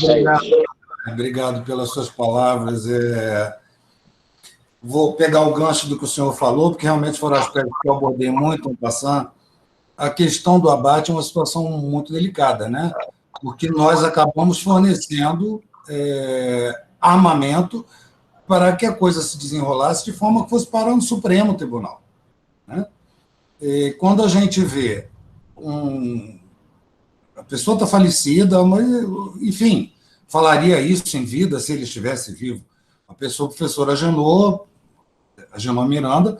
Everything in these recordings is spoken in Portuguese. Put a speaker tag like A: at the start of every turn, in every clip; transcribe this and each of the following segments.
A: É
B: Obrigado,
A: isso.
B: obrigado pelas suas palavras. Vou pegar o gancho do que o senhor falou, porque realmente foram aspectos que eu abordei muito no passado. A questão do abate é uma situação muito delicada, né? Porque nós acabamos fornecendo armamento para que a coisa se desenrolasse de forma que fosse parar no Supremo Tribunal, né? E quando a gente vê a pessoa está falecida, mas, enfim, falaria isso em vida se ele estivesse vivo. A professora Agenor Miranda,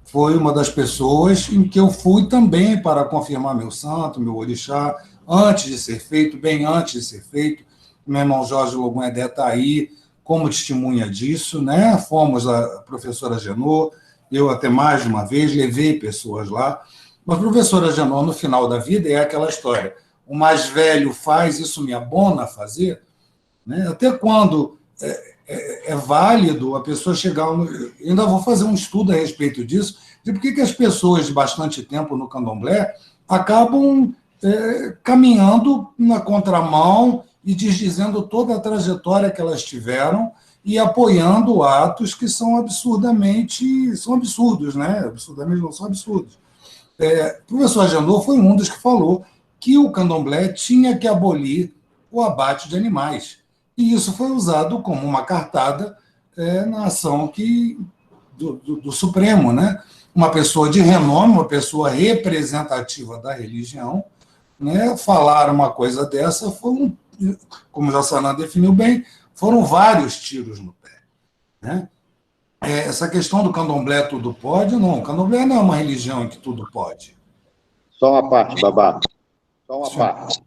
B: foi uma das pessoas em que eu fui também para confirmar meu santo, meu orixá, antes de ser feito, bem antes de ser feito. Meu irmão Jorge Logunedé está aí como testemunha disso, né? Fomos a professora Agenor, eu até mais de uma vez levei pessoas lá. Mas a professora Agenor, no final da vida, é aquela história: o mais velho faz, isso me abona a fazer, né? Até quando é válido a pessoa chegar... Ainda vou fazer um estudo a respeito disso, de por que as pessoas de bastante tempo no candomblé acabam caminhando na contramão e desdizendo toda a trajetória que elas tiveram e apoiando atos que são absurdos, né? Absurdamente não são absurdos. O professor Agenor foi um dos que falou que o candomblé tinha que abolir o abate de animais. E isso foi usado como uma cartada na ação do Supremo, né? Uma pessoa de renome, uma pessoa representativa da religião, né? Falar uma coisa dessa foi como o Jassanã definiu bem, foram vários tiros no pé, né? Essa questão do candomblé tudo pode, não. O candomblé não é uma religião em que tudo pode.
A: Só uma parte, Babá. Só uma parte.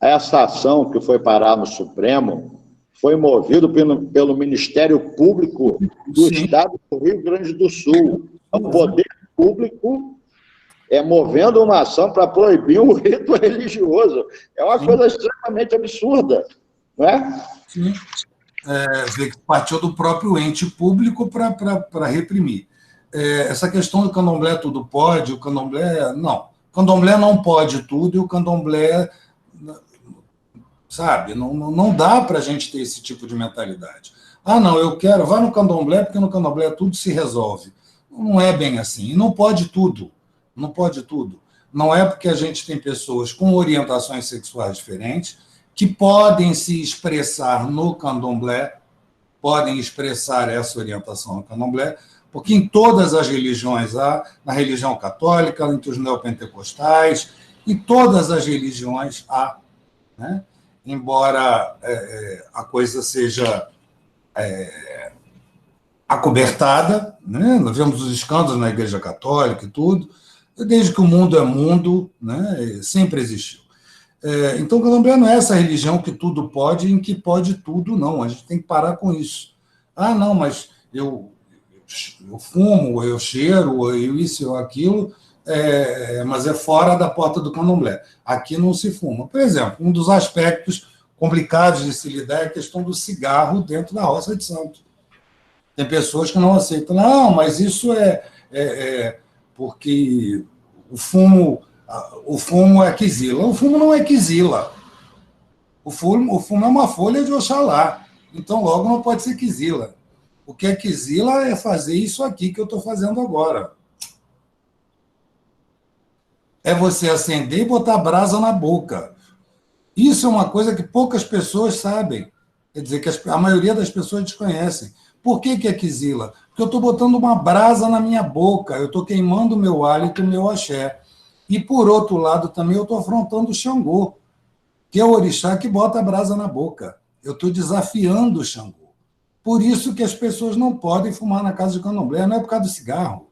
A: Essa ação que foi parar no Supremo foi movida pelo Ministério Público do Estado do Rio Grande do Sul. O poder público movendo uma ação para proibir um rito religioso. É uma coisa extremamente absurda, não é?
B: Sim. Partiu do próprio ente público para reprimir. Essa questão do candomblé tudo pode, o candomblé... Não. O candomblé não pode tudo e o candomblé... Sabe? Não dá para a gente ter esse tipo de mentalidade. Ah, não, eu quero... Vá no candomblé, porque no candomblé tudo se resolve. Não é bem assim. E não pode tudo. Não pode tudo. Não é porque a gente tem pessoas com orientações sexuais diferentes que podem se expressar no candomblé, podem expressar essa orientação no candomblé, porque em todas as religiões há, na religião católica, entre os neopentecostais, em todas as religiões há, né? Embora a coisa seja acobertada, né? Nós vemos os escândalos na Igreja Católica e tudo, desde que o mundo é mundo, né? Sempre existiu. Então, o candomblé não é essa religião que tudo pode, em que pode tudo, não. A gente tem que parar com isso. Ah, não, mas eu fumo, eu cheiro, eu isso, eu aquilo, mas é fora da porta do candomblé. Aqui não se fuma. Por exemplo, um dos aspectos complicados de se lidar é a questão do cigarro dentro da roça de santo. Tem pessoas que não aceitam. Não, mas isso porque o fumo é quizila. O fumo não é quizila. O fumo é uma folha de Oxalá. Então, logo, não pode ser quizila. O que é quizila é fazer isso aqui que eu estou fazendo agora. É você acender e botar brasa na boca. Isso é uma coisa que poucas pessoas sabem. Quer dizer, que a maioria das pessoas desconhecem. Por que é quizila? Porque eu estou botando uma brasa na minha boca, eu estou queimando o meu hálito, o meu axé. E, por outro lado, também eu estou afrontando o Xangô, que é o orixá que bota a brasa na boca. Eu estou desafiando o Xangô. Por isso que as pessoas não podem fumar na casa de candomblé, não é por causa do cigarro.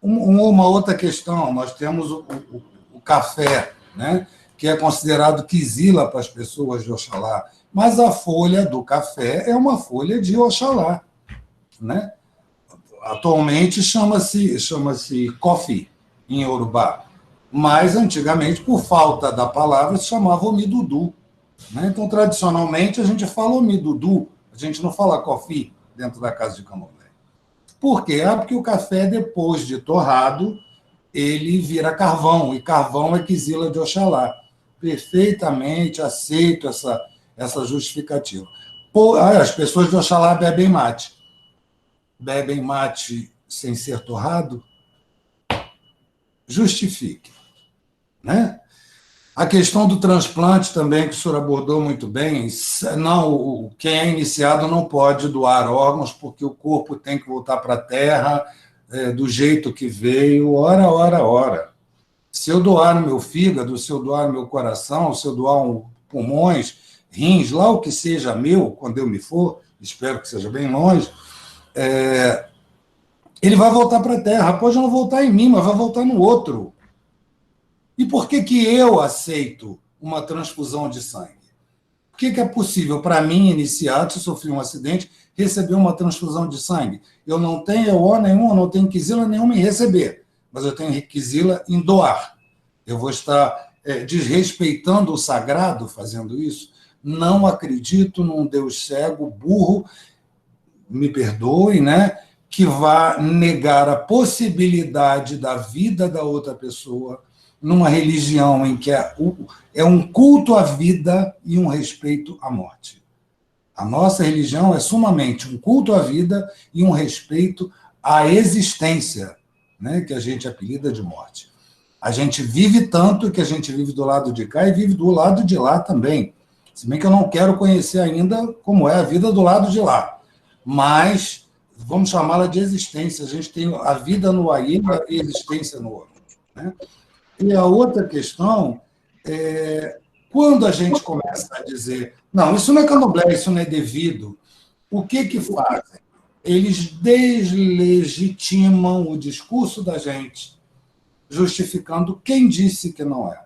B: Uma outra questão, nós temos o café, né, que é considerado quizila para as pessoas de Oxalá, mas a folha do café é uma folha de Oxalá, né? Atualmente chama-se coffee em Yorubá, mas antigamente, por falta da palavra, se chamava omidudu, né? Então, tradicionalmente, a gente fala omidudu, a gente não fala coffee dentro da casa de candomblé. Por quê? Porque o café, depois de torrado, ele vira carvão, e carvão é quizila de Oxalá. Perfeitamente aceito essa justificativa. As pessoas de Oxalá bebem mate. Bebem mate sem ser torrado? Justifique. Né? A questão do transplante também, que o senhor abordou muito bem, não, quem é iniciado não pode doar órgãos, porque o corpo tem que voltar para a Terra do jeito que veio, ora. Se eu doar o meu fígado, se eu doar o meu coração, se eu doar pulmões, rins, lá o que seja meu, quando eu me for, espero que seja bem longe, ele vai voltar para a Terra. Pode não voltar em mim, mas vai voltar no outro. E por que eu aceito uma transfusão de sangue? Por que é possível, para mim, iniciado, se sofri um acidente, receber uma transfusão de sangue? Eu não tenho EO nenhuma, não tenho quizila nenhuma em receber, mas eu tenho quizila em doar. Eu vou estar desrespeitando o sagrado fazendo isso? Não acredito num Deus cego, burro, me perdoe, né? Que vá negar a possibilidade da vida da outra pessoa numa religião em que é um culto à vida e um respeito à morte. A nossa religião é sumamente um culto à vida e um respeito à existência, né, que a gente apelida de morte. A gente vive tanto que a gente vive do lado de cá e vive do lado de lá também. Se bem que eu não quero conhecer ainda como é a vida do lado de lá. Mas vamos chamá-la de existência. A gente tem a vida no aí e a existência no outro. Né? E a outra questão é, quando a gente começa a dizer, não, isso não é candomblé, isso não é devido, o que fazem? Eles deslegitimam o discurso da gente, justificando quem disse que não é.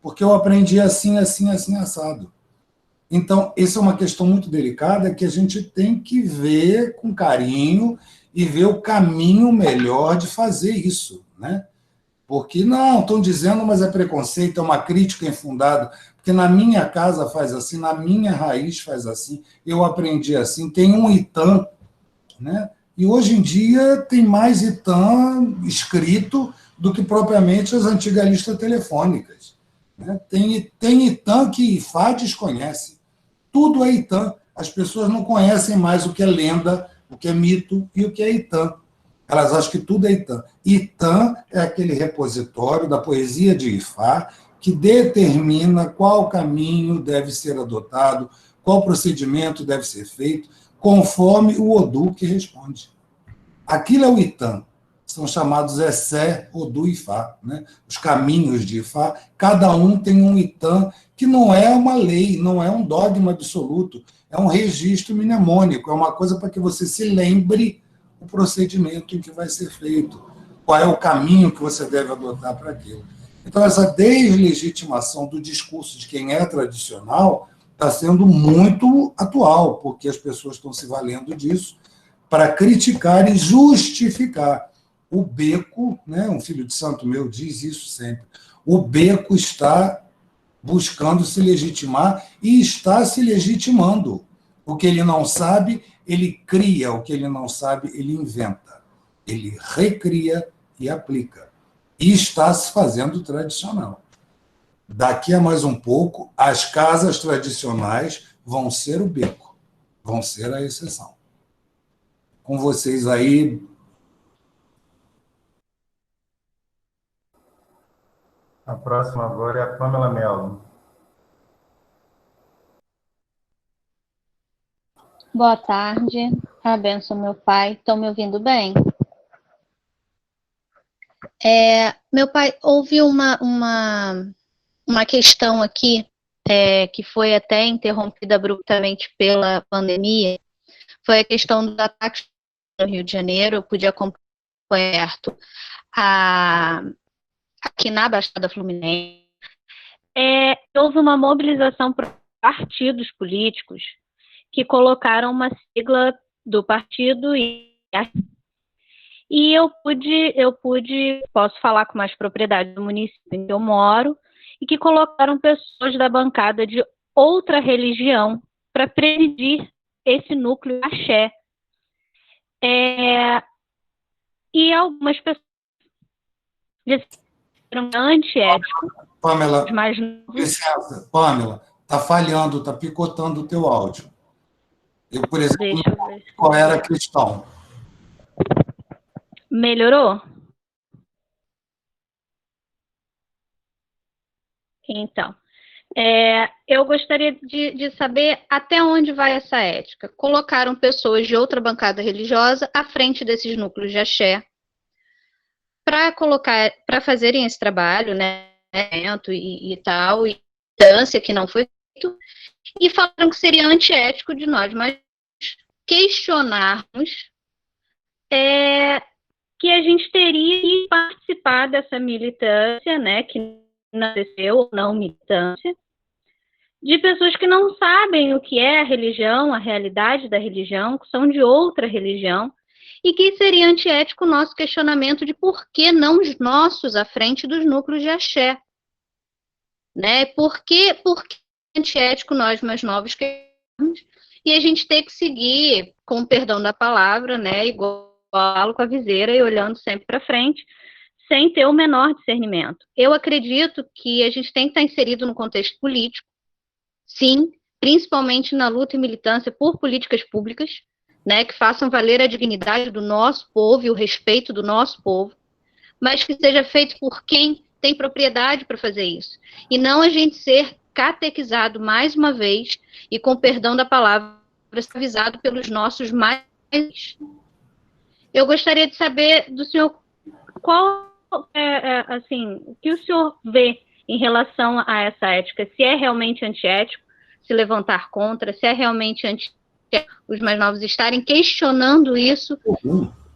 B: Porque eu aprendi assim, assado. Então, essa é uma questão muito delicada que a gente tem que ver com carinho e ver o caminho melhor de fazer isso, né? Porque, não, estão dizendo, mas é preconceito, é uma crítica infundada, porque na minha casa faz assim, na minha raiz faz assim, eu aprendi assim, tem um Itam, né? E hoje em dia tem mais Itam escrito do que propriamente as antigas listas telefônicas. Né? Tem Itam que Ifá desconhece. Tudo é Itam. As pessoas não conhecem mais o que é lenda, o que é mito e o que é Itam. Elas acham que tudo é Itam. Itam é aquele repositório da poesia de Ifá que determina qual caminho deve ser adotado, qual procedimento deve ser feito, conforme o Odu que responde. Aquilo é o Itam. São chamados Essé, Odu e Ifá. Né? Os caminhos de Ifá, cada um tem um Itam que não é uma lei, não é um dogma absoluto, é um registro mnemônico, é uma coisa para que você se lembre o procedimento em que vai ser feito, qual é o caminho que você deve adotar para aquilo. Então, essa deslegitimação do discurso de quem é tradicional está sendo muito atual, porque as pessoas estão se valendo disso para criticar e justificar. O Beco, né, um filho de santo meu diz isso sempre, o Beco está buscando se legitimar e está se legitimando. O que ele não sabe, ele cria, o que ele não sabe, ele inventa. Ele recria e aplica. E está se fazendo tradicional. Daqui a mais um pouco, as casas tradicionais vão ser o Beco, vão ser a exceção. Com vocês aí.
C: A próxima agora é a Pamela Mello.
D: Boa tarde, a benção, meu pai. Estão me ouvindo bem? Meu pai, houve uma questão aqui, que foi até interrompida abruptamente pela pandemia, foi a questão dos ataques no Rio de Janeiro. Eu pude acompanhar perto aqui na Baixada Fluminense. Houve uma mobilização por partidos políticos que colocaram uma sigla do partido e eu pude, posso falar com mais propriedade do município em que eu moro, e que colocaram pessoas da bancada de outra religião para presidir esse núcleo axé. E algumas pessoas disseram antiético.
B: Pamela,
D: mas
B: licença, Pamela, Está falhando, está picotando o teu áudio. Eu, por exemplo,
D: Deixa eu ver.
B: qual era a questão?
D: Melhorou? Então, eu gostaria de saber até onde vai essa ética. Colocaram pessoas de outra bancada religiosa à frente desses núcleos de axé para fazerem esse trabalho, né, e tal, e distância que não foi feito, e falaram que seria antiético de nós, mas questionarmos que a gente teria que participar dessa militância, né, que nasceu ou não militância, de pessoas que não sabem o que é a religião, a realidade da religião, que são de outra religião, e que seria antiético o nosso questionamento de por que não os nossos à frente dos núcleos de axé. Né? Por que é antiético nós mais novos questionarmos e a gente ter que seguir, com o perdão da palavra, né, igual com a viseira e olhando sempre para frente, sem ter o menor discernimento. Eu acredito que a gente tem que estar inserido no contexto político, sim, principalmente na luta e militância por políticas públicas, né, que façam valer a dignidade do nosso povo e o respeito do nosso povo, mas que seja feito por quem tem propriedade para fazer isso. E não a gente ser catequizado mais uma vez e, com perdão da palavra, avisado pelos nossos mais. Eu gostaria de saber do senhor qual assim, o que o senhor vê em relação a essa ética, se é realmente antiético se levantar contra, se é realmente antiético os mais novos estarem questionando isso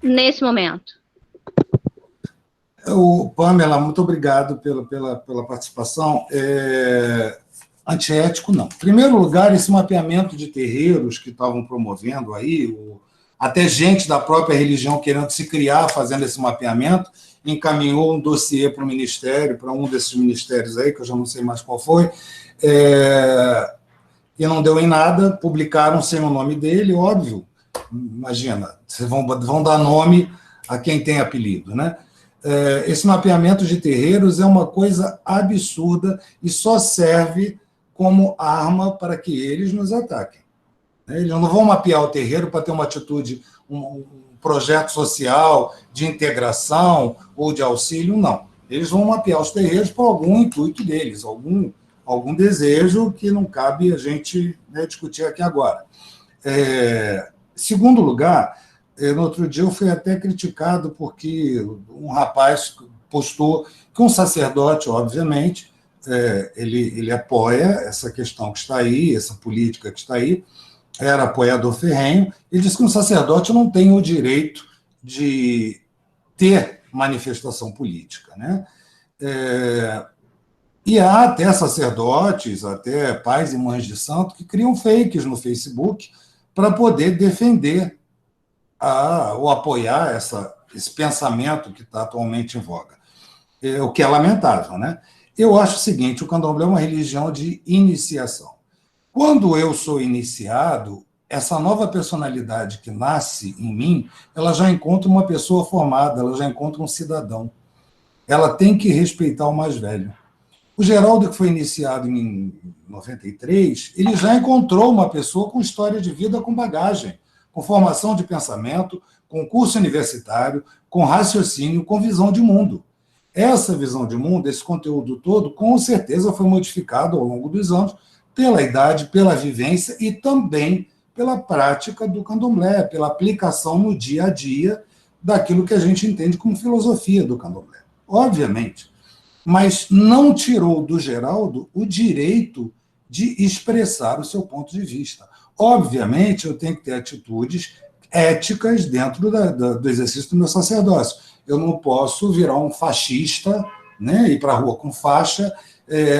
D: nesse momento.
B: Pamela, muito obrigado pela participação. Antiético, não. Em primeiro lugar, esse mapeamento de terreiros que estavam promovendo aí, até gente da própria religião querendo se criar, fazendo esse mapeamento, encaminhou um dossiê para o Ministério, para um desses ministérios aí, que eu já não sei mais qual foi, e não deu em nada, publicaram sem o nome dele, óbvio, imagina, vocês vão dar nome a quem tem apelido, né? Esse mapeamento de terreiros é uma coisa absurda e só serve como arma para que eles nos ataquem. Eles não vão mapear o terreiro para ter uma atitude, um projeto social de integração ou de auxílio, não. Eles vão mapear os terreiros para algum intuito deles, algum desejo que não cabe a gente, né, discutir aqui agora. Segundo lugar, no outro dia eu fui até criticado porque um rapaz postou que um sacerdote, obviamente, ele apoia essa questão que está aí, essa política que está aí, era apoiador ferrenho, e disse que um sacerdote não tem o direito de ter manifestação política, né? E há até sacerdotes, até pais e mães de santo, que criam fakes no Facebook para poder defender ou apoiar esse pensamento que está atualmente em voga, o que é lamentável, né? Eu acho o seguinte, o candomblé é uma religião de iniciação. Quando eu sou iniciado, essa nova personalidade que nasce em mim, ela já encontra uma pessoa formada, ela já encontra um cidadão. Ela tem que respeitar o mais velho. O Geraldo, que foi iniciado em 93, ele já encontrou uma pessoa com história de vida, com bagagem, com formação de pensamento, com curso universitário, com raciocínio, com visão de mundo. Essa visão de mundo, esse conteúdo todo, com certeza foi modificado ao longo dos anos pela idade, pela vivência e também pela prática do candomblé, pela aplicação no dia a dia daquilo que a gente entende como filosofia do candomblé. Obviamente. Mas não tirou do Geraldo o direito de expressar o seu ponto de vista. Obviamente, eu tenho que ter atitudes éticas dentro do exercício do meu sacerdócio. Eu não posso virar um fascista, né, ir para a rua com faixa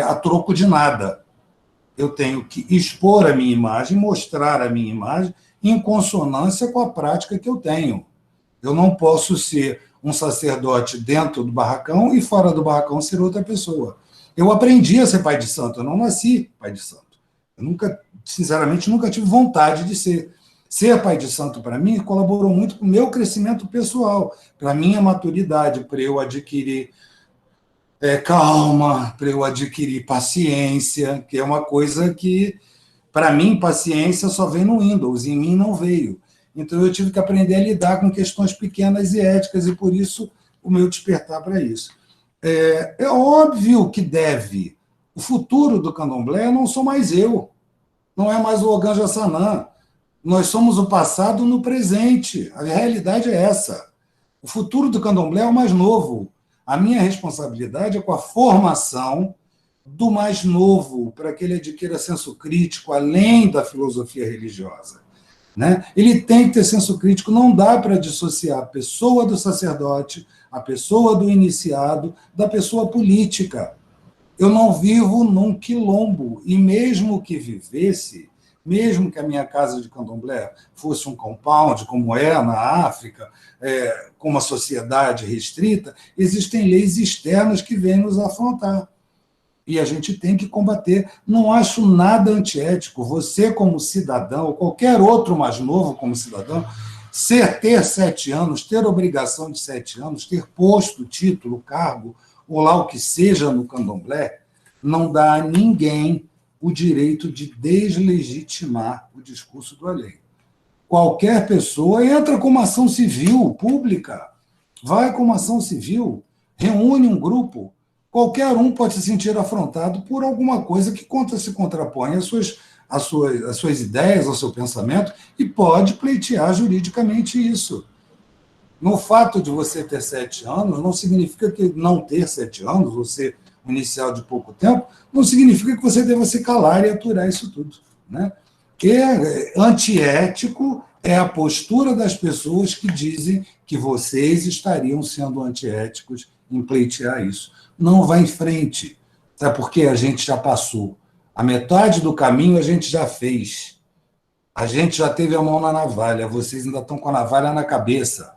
B: a troco de nada. Eu tenho que expor a minha imagem, mostrar a minha imagem em consonância com a prática que eu tenho. Eu não posso ser um sacerdote dentro do barracão e fora do barracão ser outra pessoa. Eu aprendi a ser pai de santo, eu não nasci pai de santo. Eu sinceramente, nunca tive vontade de ser. Ser pai de santo, para mim, colaborou muito com o meu crescimento pessoal, para a minha maturidade, para eu adquirir calma, para eu adquirir paciência, que é uma coisa que, para mim, paciência só vem no Windows, em mim não veio. Então, eu tive que aprender a lidar com questões pequenas e éticas, e por isso o meu despertar para isso. É óbvio que deve. O futuro do candomblé não sou mais eu, não é mais o Ogan Jassanã. Nós somos o passado no presente. A realidade é essa. O futuro do candomblé é o mais novo. A minha responsabilidade é com a formação do mais novo, para que ele adquira senso crítico, além da filosofia religiosa. Né? Ele tem que ter senso crítico, não dá para dissociar a pessoa do sacerdote, a pessoa do iniciado, da pessoa política. Eu não vivo num quilombo, e mesmo que vivesse, mesmo que a minha casa de candomblé fosse um compound, como é na África, com uma sociedade restrita, existem leis externas que vêm nos afrontar. E a gente tem que combater. Não acho nada antiético. Você, como cidadão, ou qualquer outro mais novo como cidadão, ter 7 anos, ter obrigação de 7 anos, ter posto, título, cargo, ou lá o que seja no candomblé, não dá a ninguém o direito de deslegitimar o discurso do alheio. Qualquer pessoa entra com uma ação civil pública, vai com uma ação civil, reúne um grupo, qualquer um pode se sentir afrontado por alguma coisa que se contrapõe às suas ideias, ao seu pensamento, e pode pleitear juridicamente isso. No fato de você ter 7 anos, não significa que não ter 7 anos, ou ser um inicial de pouco tempo, não significa que você deva se calar e aturar isso tudo. Né? Que antiético é a postura das pessoas que dizem que vocês estariam sendo antiéticos em pleitear isso. Não vai em frente, sabe por quê? A gente já passou. A metade do caminho a gente já fez. A gente já teve a mão na navalha, vocês ainda estão com a navalha na cabeça.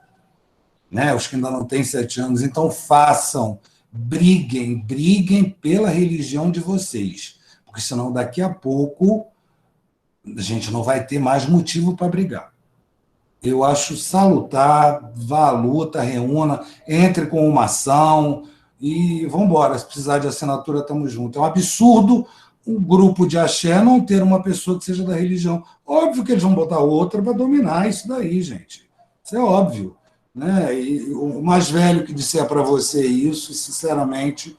B: Né? Os que ainda não têm 7 anos. Então, façam, briguem pela religião de vocês. Porque senão, daqui a pouco, a gente não vai ter mais motivo para brigar. Eu acho salutar, vá à luta, reúna, entre com uma ação e vamos embora. Se precisar de assinatura, estamos juntos. É um absurdo um grupo de axé não ter uma pessoa que seja da religião. Óbvio que eles vão botar outra para dominar isso daí, gente. Isso é óbvio. Né? E o mais velho que disser para você isso, sinceramente,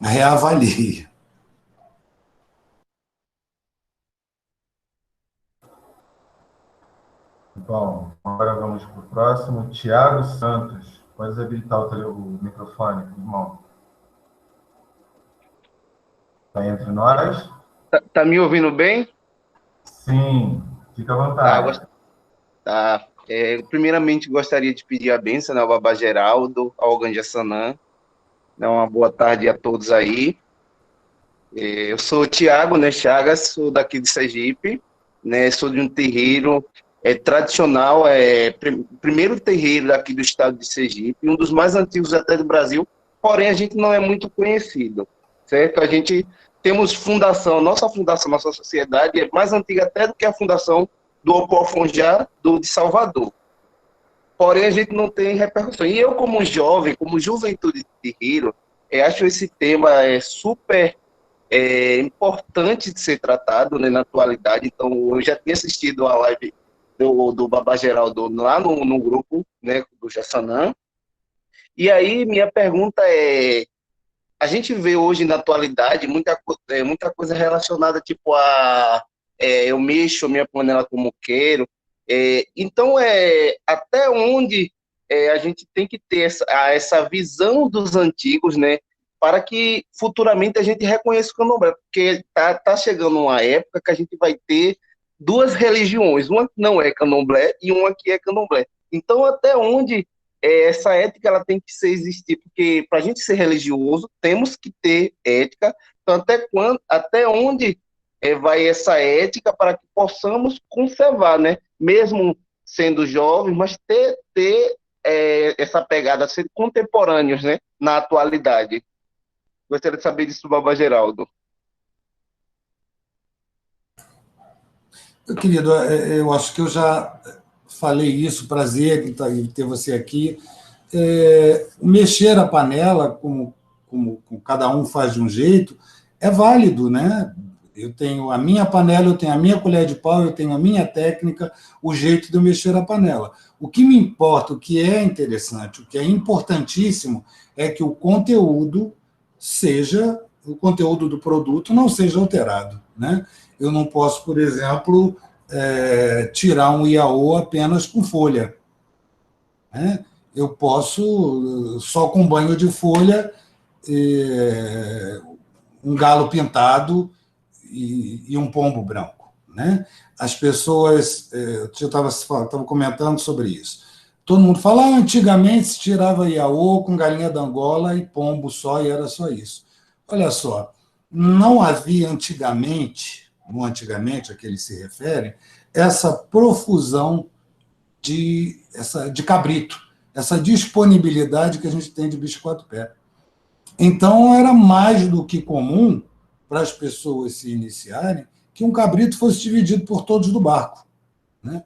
B: reavalie.
C: Bom, agora vamos para o próximo. Tiago Santos. Pode habilitar o microfone, irmão. Está entre nós?
E: Tá me ouvindo bem?
C: Sim, fica à vontade.
E: Primeiramente, gostaria de pedir a bênção ao Baba Geraldo, ao Ogan Jassanã. Uma boa tarde a todos aí. Eu sou o Tiago, né, Chagas, sou daqui de Sergipe, né, sou de um terreiro tradicional, primeiro terreiro aqui do estado de Sergipe, um dos mais antigos até do Brasil, porém a gente não é muito conhecido, certo? A gente temos fundação, nossa sociedade é mais antiga até do que a fundação do Opofonjá de Salvador. Porém, a gente não tem repercussão. E eu, como jovem, como juventude de terreiro, acho esse tema super importante de ser tratado, né, na atualidade. Então, eu já tinha assistido a live do Baba Geraldo lá no grupo, né, do Jassanã. E aí, minha pergunta a gente vê hoje na atualidade muita coisa relacionada, tipo, eu mexo a minha panela como quero. Então, até onde a gente tem que ter essa visão dos antigos, né, para que futuramente a gente reconheça o candomblé, porque tá chegando uma época que a gente vai ter 2 religiões, uma que não é candomblé e uma que é candomblé. Então, até onde essa ética ela tem que existir? Porque para a gente ser religioso, temos que ter ética. Então, até onde vai essa ética para que possamos conservar, né? Mesmo sendo jovens, mas ter essa pegada, ser contemporâneos, né? Na atualidade. Gostaria de saber disso do Baba Geraldo.
B: Meu querido, eu acho que eu já falei isso, prazer em ter você aqui. mexer a panela, como cada um faz de um jeito, é válido, né? Eu tenho a minha panela, eu tenho a minha colher de pau, eu tenho a minha técnica, o jeito de eu mexer a panela. O que me importa, o que é interessante, o que é importantíssimo, é que o conteúdo do produto não seja alterado, né? Eu não posso, por exemplo, tirar um IAO apenas com folha, né? Eu posso, só com banho de folha, um galo pintado e um pombo branco, né? As pessoas, eu estava comentando sobre isso. Todo mundo fala, antigamente se tirava IAO com galinha da Angola e pombo só, e era só isso. Olha só, não havia antigamente, no antigamente a que eles se referem, essa profusão de cabrito, essa disponibilidade que a gente tem de bicho quatro pés. Então, era mais do que comum para as pessoas se iniciarem que um cabrito fosse dividido por todos do barco, né?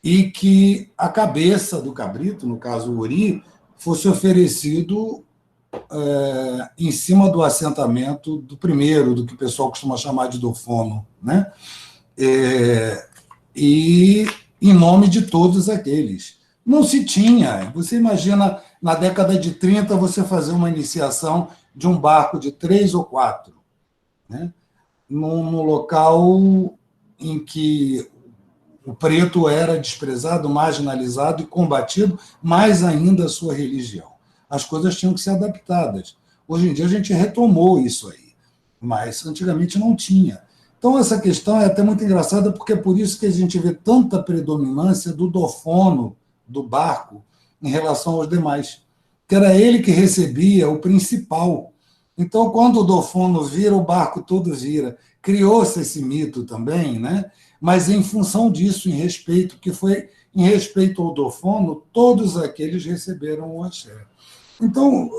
B: E que a cabeça do cabrito, no caso o uri, fosse oferecido em cima do assentamento do primeiro, do que o pessoal costuma chamar de dofono, né? E em nome de todos aqueles. Não se tinha. Você imagina, na década de 30, você fazer uma iniciação de um barco de 3 ou 4, né? Num local em que o preto era desprezado, marginalizado e combatido, mais ainda a sua religião. As coisas tinham que ser adaptadas. Hoje em dia a gente retomou isso aí, mas antigamente não tinha. Então essa questão é até muito engraçada, porque é por isso que a gente vê tanta predominância do dofono do barco em relação aos demais, que era ele que recebia o principal. Então, quando o dofono vira, o barco todo vira. Criou-se esse mito também, né? Mas em função disso, em respeito, que foi em respeito ao dofono, todos aqueles receberam o axé. Então,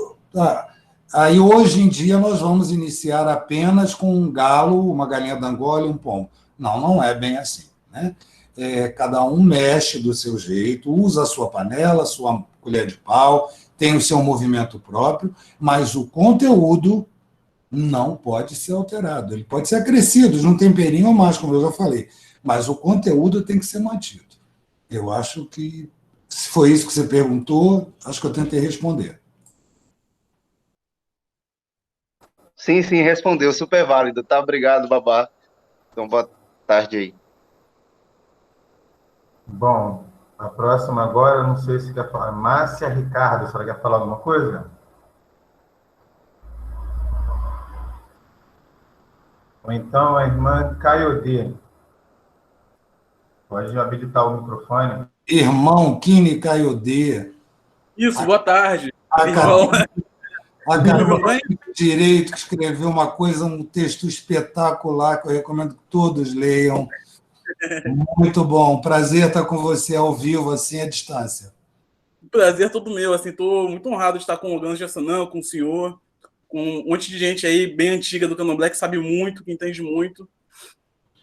B: aí hoje em dia nós vamos iniciar apenas com um galo, uma galinha da Angola e um pombo. Não, não é bem assim, né? Cada um mexe do seu jeito, usa a sua panela, a sua colher de pau, tem o seu movimento próprio, mas o conteúdo não pode ser alterado. Ele pode ser acrescido de um temperinho ou mais, como eu já falei, mas o conteúdo tem que ser mantido. Eu acho que, se foi isso que você perguntou, acho que eu tentei responder.
E: Sim, respondeu, super válido. Tá, obrigado, Babá. Então, boa tarde aí.
C: Bom, a próxima agora, não sei se quer falar. Márcia Ricardo, a senhora quer falar alguma coisa? Ou então a irmã Caiodê. Pode habilitar o microfone.
B: Irmão Kine Caiodê.
F: Isso, boa tarde.
B: Acadêmico de Direito, que escreveu um texto espetacular, que eu recomendo que todos leiam. Muito bom. Prazer estar com você ao vivo, assim, à distância.
F: Prazer todo meu. Estou muito honrado de estar com o Gans Jassanã, com o senhor, com um monte de gente aí bem antiga do Candomblé, que sabe muito, que entende muito.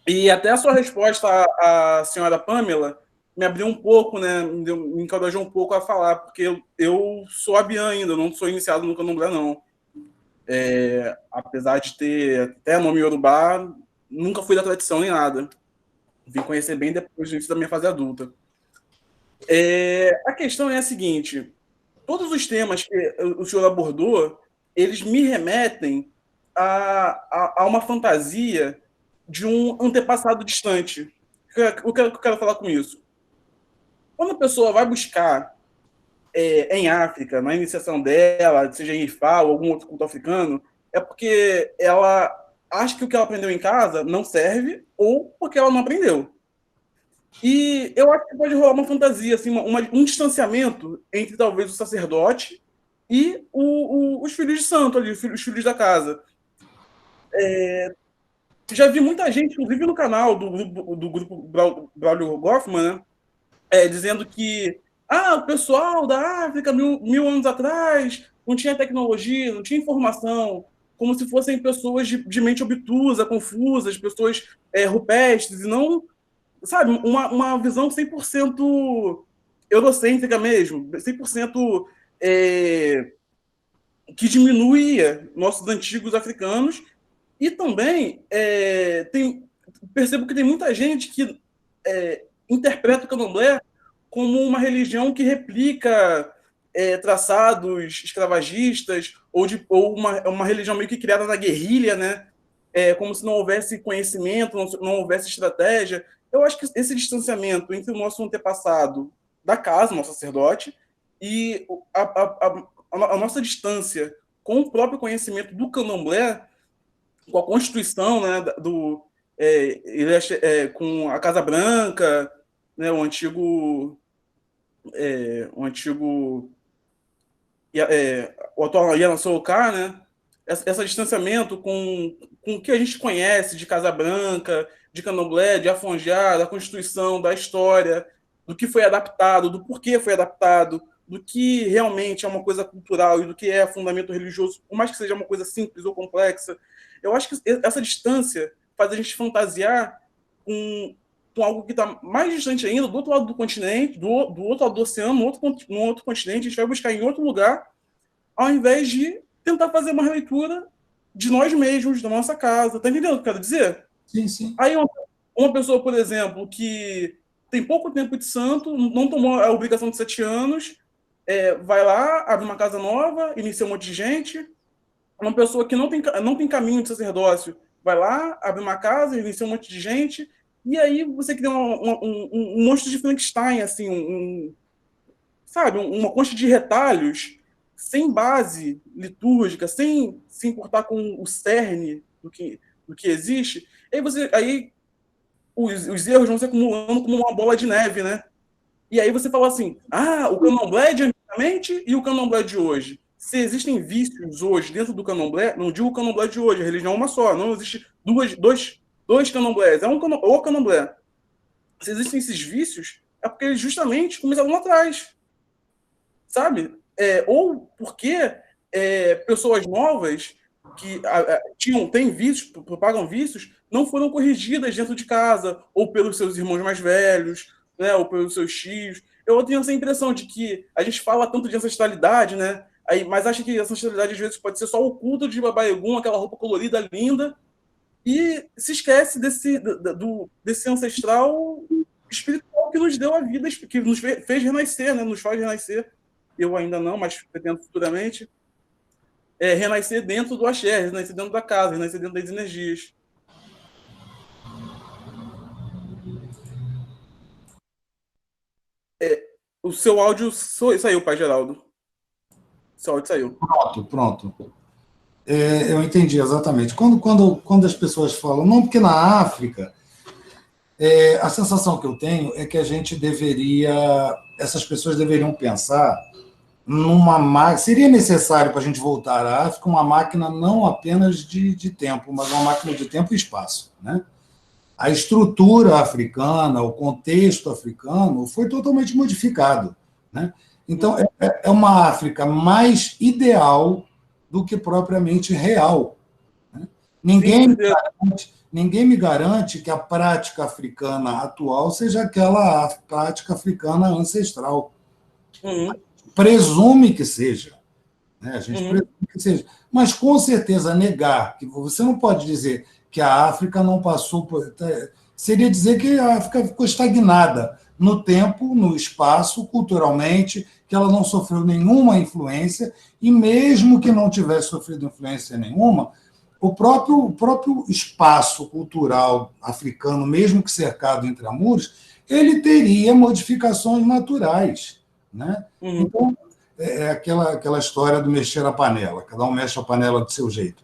F: E até a sua resposta à senhora Pamela me abriu um pouco, né? Me encorajou um pouco a falar, porque eu sou abiã ainda, não sou iniciado no Candomblé, não. Apesar de ter até nome Yorubá, nunca fui da tradição nem nada. Vim conhecer bem depois do início da minha fase adulta. A questão é a seguinte: todos os temas que o senhor abordou, eles me remetem a uma fantasia de um antepassado distante. O que eu quero falar com isso? Quando a pessoa vai buscar em África, na iniciação dela, seja em Ifá ou algum outro culto africano, é porque ela acha que o que ela aprendeu em casa não serve ou porque ela não aprendeu. E eu acho que pode rolar uma fantasia, assim, um distanciamento entre talvez o sacerdote e os filhos de santo ali, os filhos da casa. Já vi muita gente, inclusive no canal do grupo Braulio Goffman, né, dizendo que o pessoal da África, mil anos atrás, não tinha tecnologia, não tinha informação, como se fossem pessoas de mente obtusa, confusas, pessoas rupestres, e não, sabe, uma visão 100% eurocêntrica mesmo, 100% que diminuía nossos antigos africanos, e também percebo que tem muita gente que interpreta o candomblé como uma religião que replica traçados escravagistas, ou uma religião meio que criada na guerrilha, né? Como se não houvesse conhecimento, não houvesse estratégia. Eu acho que esse distanciamento entre o nosso antepassado da casa, o nosso sacerdote, e a nossa distância com o próprio conhecimento do candomblé, com a constituição, né, com a Casa Branca, né, o atual Iana Soroká, né, esse distanciamento com o que a gente conhece de Casa Branca, de candomblé, de afonjá, da Constituição, da história, do que foi adaptado, do porquê foi adaptado, do que realmente é uma coisa cultural e do que é fundamento religioso, por mais que seja uma coisa simples ou complexa. Eu acho que essa distância faz a gente fantasiar com algo que está mais distante ainda, do outro lado do continente, do outro lado do oceano, no outro continente, a gente vai buscar em outro lugar, ao invés de tentar fazer uma releitura de nós mesmos, da nossa casa. Tá entendendo o que eu quero dizer?
B: Sim, sim.
F: Aí uma pessoa, por exemplo, que tem pouco tempo de santo, não tomou a obrigação de 7 anos, vai lá, abre uma casa nova, inicia um monte de gente. Uma pessoa que não tem caminho de sacerdócio, vai lá, abre uma casa, inicia um monte de gente, e aí você cria um monstro de Frankenstein, assim, sabe, uma concha de retalhos, sem base litúrgica, sem se importar com o cerne do que existe. Aí os erros vão se acumulando como uma bola de neve, né? E aí você fala assim, o candomblé de antigamente e o candomblé de hoje. Se existem vícios hoje dentro do candomblé, não digo o candomblé de hoje, a religião é uma só, não existe dois candomblés, o candomblé. Se existem esses vícios, é porque eles justamente começaram lá atrás, sabe? Ou porque pessoas novas que têm vícios, propagam vícios, não foram corrigidas dentro de casa, ou pelos seus irmãos mais velhos, né, ou pelos seus tios. Eu tenho essa impressão de que a gente fala tanto de ancestralidade, né? Mas acha que a ancestralidade às vezes pode ser só o culto de Baba Egum, aquela roupa colorida linda, e se esquece desse ancestral espiritual que nos deu a vida, que nos fez renascer, né? Nos faz renascer. Eu ainda não, mas pretendo futuramente renascer dentro do axé, renascer dentro da casa, renascer dentro das energias. O seu áudio saiu, Pai Geraldo. Seu áudio saiu.
B: Pronto. Eu entendi exatamente. Quando as pessoas falam, não, porque na África, a sensação que eu tenho é que essas pessoas deveriam pensar numa máquina. Seria necessário para a gente voltar à África uma máquina não apenas de tempo, mas uma máquina de tempo e espaço, né? A estrutura africana, o contexto africano foi totalmente modificado, né? Então, é uma África mais ideal do que propriamente real, né? Ninguém me garante que a prática africana atual seja aquela prática africana ancestral. Presume que seja, né? A gente presume que seja. Mas, com certeza, negar, que você não pode dizer que a África não passou por... Seria dizer que a África ficou estagnada no tempo, no espaço, culturalmente, que ela não sofreu nenhuma influência, e mesmo que não tivesse sofrido influência nenhuma, o próprio espaço cultural africano, mesmo que cercado entre muros, ele teria modificações naturais, né? Então, é aquela história do mexer a panela, cada um mexe a panela do seu jeito.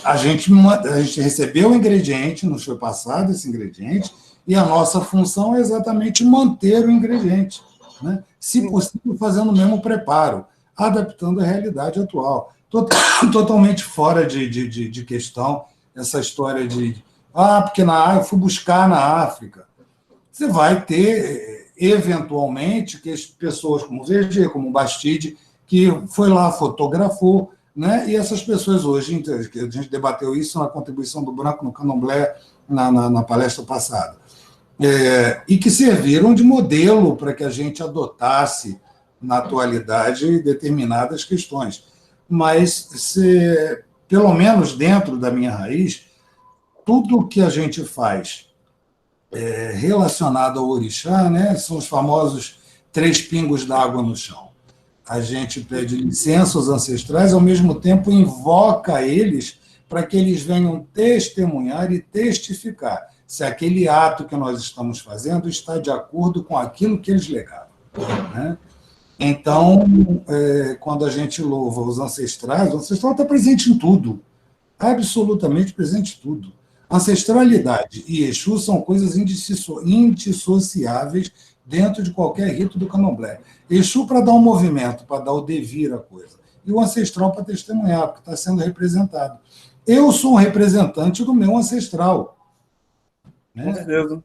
B: A gente recebeu o ingrediente, nos foi passado esse ingrediente, e a nossa função é exatamente manter o ingrediente, né? Se possível, fazendo o mesmo preparo, adaptando a realidade atual. Totalmente fora de questão essa história porque eu fui buscar na África. Você vai ter, eventualmente, que as pessoas como o Verger, como o Bastide, que foi lá, fotografou, né? E essas pessoas hoje, a gente debateu isso na contribuição do Branco no Candomblé, na palestra passada, e que serviram de modelo para que a gente adotasse na atualidade, determinadas questões. Mas, pelo menos dentro da minha raiz, tudo que a gente faz relacionado ao orixá, né, são os famosos 3 pingos d'água no chão. A gente pede licença aos ancestrais, ao mesmo tempo invoca eles para que eles venham testemunhar e testificar se aquele ato que nós estamos fazendo está de acordo com aquilo que eles legaram, né? Então, quando a gente louva os ancestrais, o ancestral está presente em tudo, absolutamente presente em tudo. Ancestralidade e Exu são coisas indissociáveis dentro de qualquer rito do candomblé. Exu para dar um movimento, para dar o devir à coisa, e o ancestral para testemunhar, porque está sendo representado. Eu sou um representante do meu ancestral. Né?
F: Com certeza.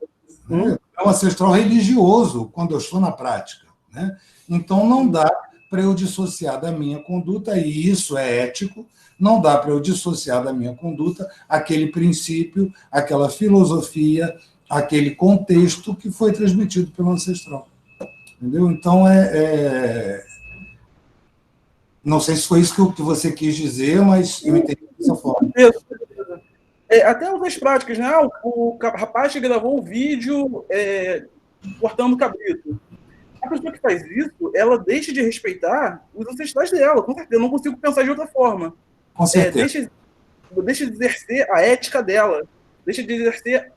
B: É um ancestral religioso, quando eu estou na prática. Né? Então, não dá para eu dissociar da minha conduta, e isso é ético, não dá para eu dissociar da minha conduta aquele princípio, aquela filosofia, aquele contexto que foi transmitido pelo ancestral. Entendeu? Então, não sei se foi isso que você quis dizer, mas eu entendi dessa forma.
F: Até outras práticas, né? O rapaz que gravou o vídeo cortando o cabrito. A pessoa que faz isso, ela deixa de respeitar os ancestrais dela, com certeza. Eu não consigo pensar de outra forma.
B: Com certeza.
F: Deixa de exercer a ética dela. Deixa de exercer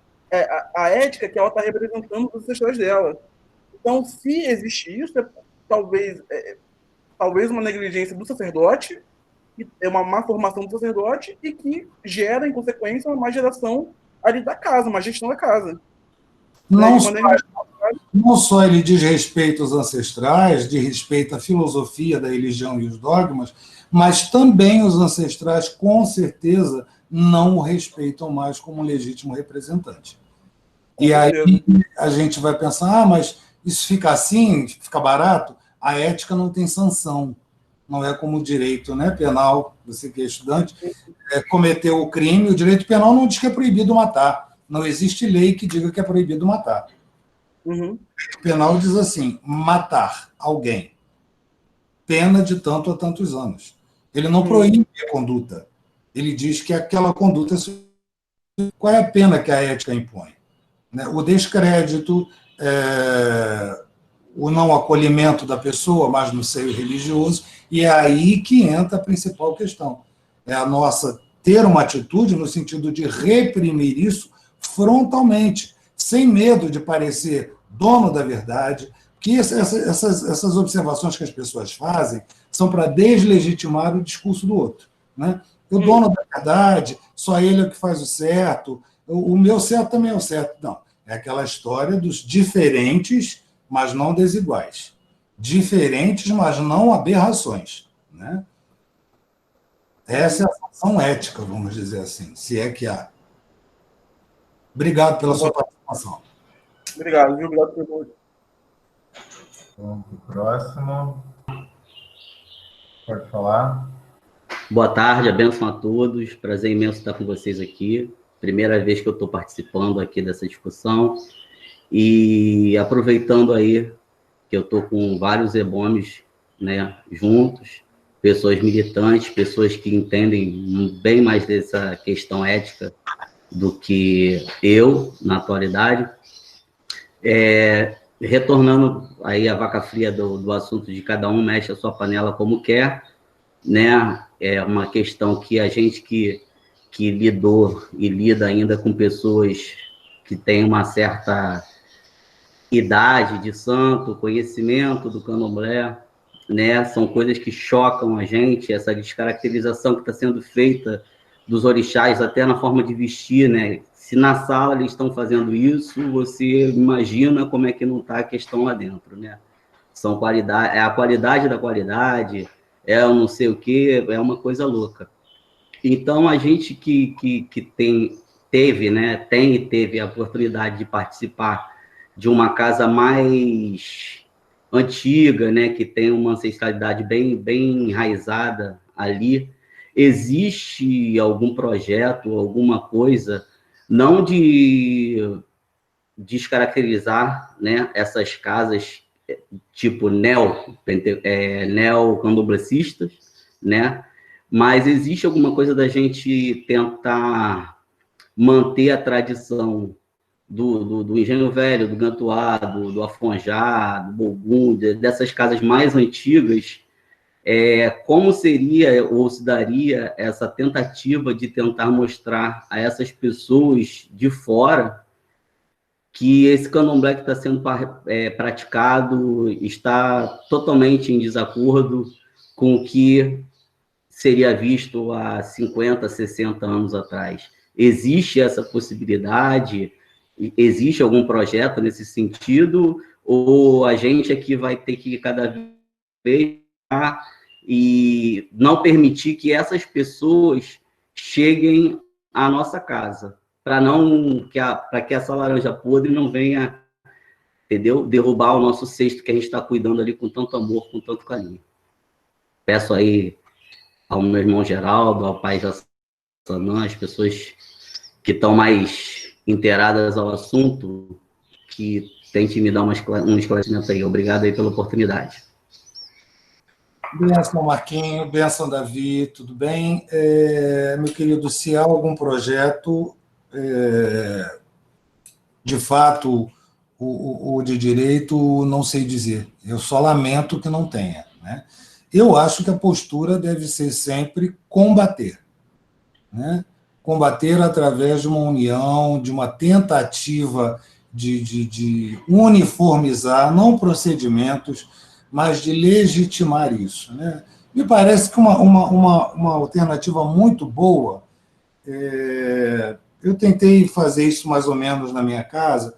F: a ética que ela está representando os ancestrais dela. Então, se existe isso, talvez uma negligência do sacerdote, é uma má formação do sacerdote e que gera, em consequência, uma má geração ali da casa, uma gestão da casa.
B: Não só ele diz respeito aos ancestrais, de respeito à filosofia da religião e os dogmas, mas também os ancestrais, com certeza, não o respeitam mais como legítimo representante. E aí a gente vai pensar, mas isso fica assim, fica barato? A ética não tem sanção, não é como o direito, né, penal, você que é estudante, cometeu o crime, o direito penal não diz que é proibido matar, não existe lei que diga que é proibido matar. O penal diz assim, matar alguém, pena de tanto a tantos anos. Ele não proíbe a conduta, ele diz que aquela conduta... Qual é a pena que a ética impõe? O descrédito, o não acolhimento da pessoa, mas no seio religioso, e é aí que entra a principal questão. É a nossa ter uma atitude no sentido de reprimir isso frontalmente, sem medo de parecer dono da verdade, que essas observações que as pessoas fazem são para deslegitimar o discurso do outro. Né? O dono da verdade, só ele é o que faz o certo, o meu certo também é o certo. Não, é aquela história dos diferentes, mas não desiguais. Diferentes, mas não aberrações. Né? Essa é a função ética, vamos dizer assim, se é que há. Obrigado pela sua participação.
F: Obrigado, viu? Obrigado pelo...
C: Vamos para o próximo. Pode falar.
G: Boa tarde, abençoe a todos. Prazer imenso estar com vocês aqui. Primeira vez que eu estou participando aqui dessa discussão. E aproveitando aí que eu estou com vários EBOMs, né, juntos, pessoas militantes, pessoas que entendem bem mais dessa questão ética do que eu, na atualidade. Retornando aí a vaca fria do assunto de cada um mexe a sua panela como quer, né? É uma questão que a gente que lidou e lida ainda com pessoas que têm uma certa idade de santo, conhecimento do candomblé, né? São coisas que chocam a gente, essa descaracterização que está sendo feita dos orixás, até na forma de vestir, né? Se na sala eles estão fazendo isso, você imagina como é que não está a questão lá dentro, né? São qualidade, é a qualidade da qualidade, é eu não sei o quê, é uma coisa louca. Então, a gente que teve a oportunidade de participar de uma casa mais antiga, né, que tem uma ancestralidade bem enraizada ali, existe algum projeto, alguma coisa, não de descaracterizar, né, essas casas tipo neocandomblecistas, né? Mas existe alguma coisa da gente tentar manter a tradição do Engenho Velho, do Gantuá, do Afonjá, do Bogum, dessas casas mais antigas, como seria ou se daria essa tentativa de tentar mostrar a essas pessoas de fora que esse candomblé que está sendo praticado está totalmente em desacordo com o que seria visto há 50, 60 anos atrás. Existe essa possibilidade? Existe algum projeto nesse sentido? Ou a gente aqui vai ter que cada vez e não permitir que essas pessoas cheguem à nossa casa, para que essa laranja podre não venha, entendeu? Derrubar o nosso cesto que a gente está cuidando ali com tanto amor, com tanto carinho. Peço aí ao meu irmão Geraldo, ao pai Jassanã, as pessoas que estão mais inteiradas ao assunto, que tentem me dar um esclarecimento aí. Obrigado aí pela oportunidade.
B: Benção, Marquinho. Benção, Davi. Tudo bem? Meu querido, se há algum projeto, de fato, o de direito, não sei dizer. Eu só lamento que não tenha, né? Eu acho que a postura deve ser sempre combater, né? Combater através de uma união, de uma tentativa de uniformizar, não procedimentos, mas de legitimar isso, né? Me parece que uma alternativa muito boa, eu tentei fazer isso mais ou menos na minha casa,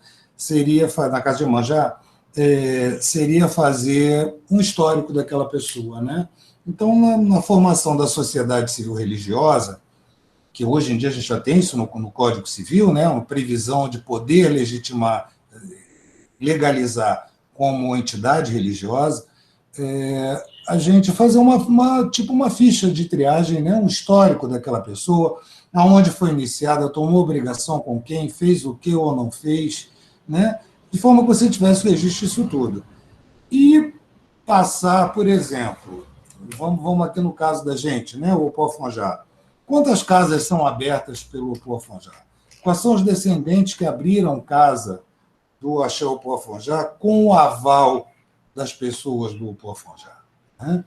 B: na casa de Iemanjá, seria fazer um histórico daquela pessoa, né? Então, na formação da sociedade civil religiosa, que hoje em dia a gente já tem isso no Código Civil, né? Uma previsão de poder legitimar, legalizar como entidade religiosa, a gente fazer uma ficha de triagem, né? Um histórico daquela pessoa, aonde foi iniciada, tomou obrigação com quem, fez o que ou não fez, né? De forma que você tivesse o registro disso tudo. E passar, por exemplo, vamos aqui no caso da gente, né? O Opô Afonjá. Quantas casas são abertas pelo Opô Afonjá? Quais são os descendentes que abriram casa do Axé Opô Afonjá com o aval das pessoas do Opô Afonjá, né?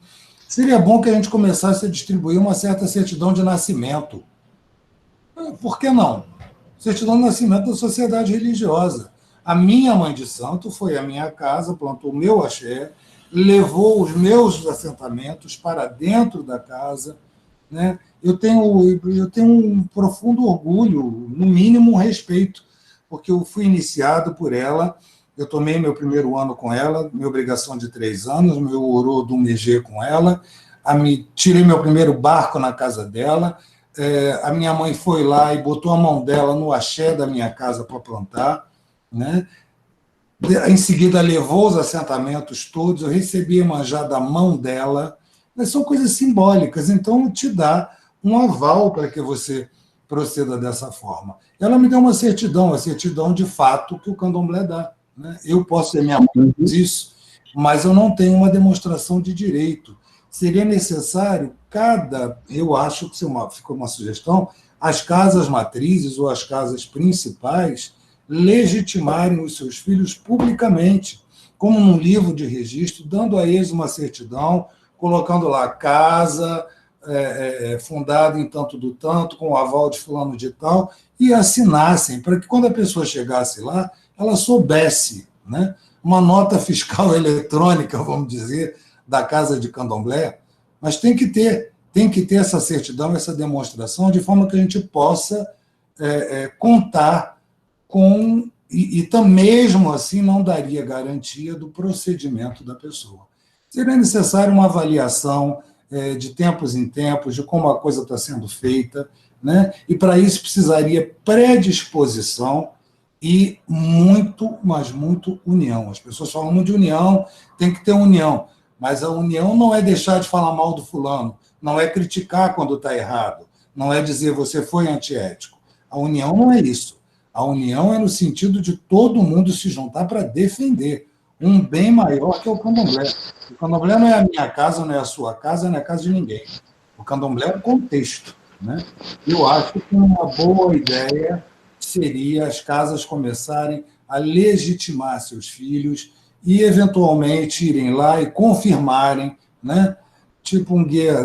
B: Seria bom que a gente começasse a distribuir uma certa certidão de nascimento. Por que não? Certidão de nascimento da sociedade religiosa. A minha mãe de santo foi à minha casa, plantou o meu axé, levou os meus assentamentos para dentro da casa, né? Eu tenho um profundo orgulho, no mínimo um respeito, porque eu fui iniciado por ela, eu tomei meu primeiro ano com ela, minha obrigação de 3 anos, meu orô do Megê com ela, tirei meu primeiro barco na casa dela, a minha mãe foi lá e botou a mão dela no axé da minha casa para plantar, né? Em seguida levou os assentamentos todos, eu recebi Iemanjá da mão dela, mas são coisas simbólicas, então te dá um aval para que você proceda dessa forma. Ela me deu uma certidão, a certidão de fato que o candomblé dá, né? Eu posso ser minha mãe disso, mas eu não tenho uma demonstração de direito. Seria necessário eu acho que ficou uma sugestão, as casas matrizes ou as casas principais legitimarem os seus filhos publicamente, como num livro de registro, dando a eles uma certidão, colocando lá casa, fundada em tanto do tanto, com o aval de fulano de tal, e assinassem, para que quando a pessoa chegasse lá, ela soubesse, né? Uma nota fiscal eletrônica, vamos dizer, da Casa de Candomblé, mas tem que ter essa certidão, essa demonstração, de forma que a gente possa contar com, e mesmo assim não daria garantia do procedimento da pessoa. Seria necessário uma avaliação de tempos em tempos, de como a coisa está sendo feita, né? E para isso precisaria predisposição e muito, mas muito união. As pessoas falam muito de união, tem que ter união, mas a união não é deixar de falar mal do fulano, não é criticar quando está errado, não é dizer você foi antiético. A união não é isso. A união é no sentido de todo mundo se juntar para defender um bem maior que é o candomblé. O candomblé não é a minha casa, não é a sua casa, não é a casa de ninguém. O candomblé é um contexto, né? Eu acho que uma boa ideia seria as casas começarem a legitimar seus filhos e, eventualmente, irem lá e confirmarem, né? Tipo um guia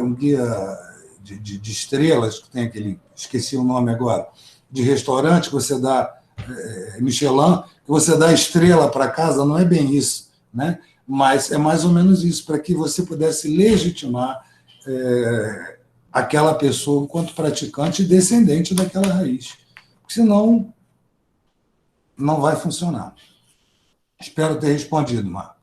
B: de estrelas, que tem aquele, esqueci o nome agora, de restaurante, que você dá, Michelin, que você dá estrela para casa, não é bem isso, né? Mas é mais ou menos isso, para que você pudesse legitimar aquela pessoa enquanto praticante e descendente daquela raiz. Senão, não vai funcionar. Espero ter respondido, Marco.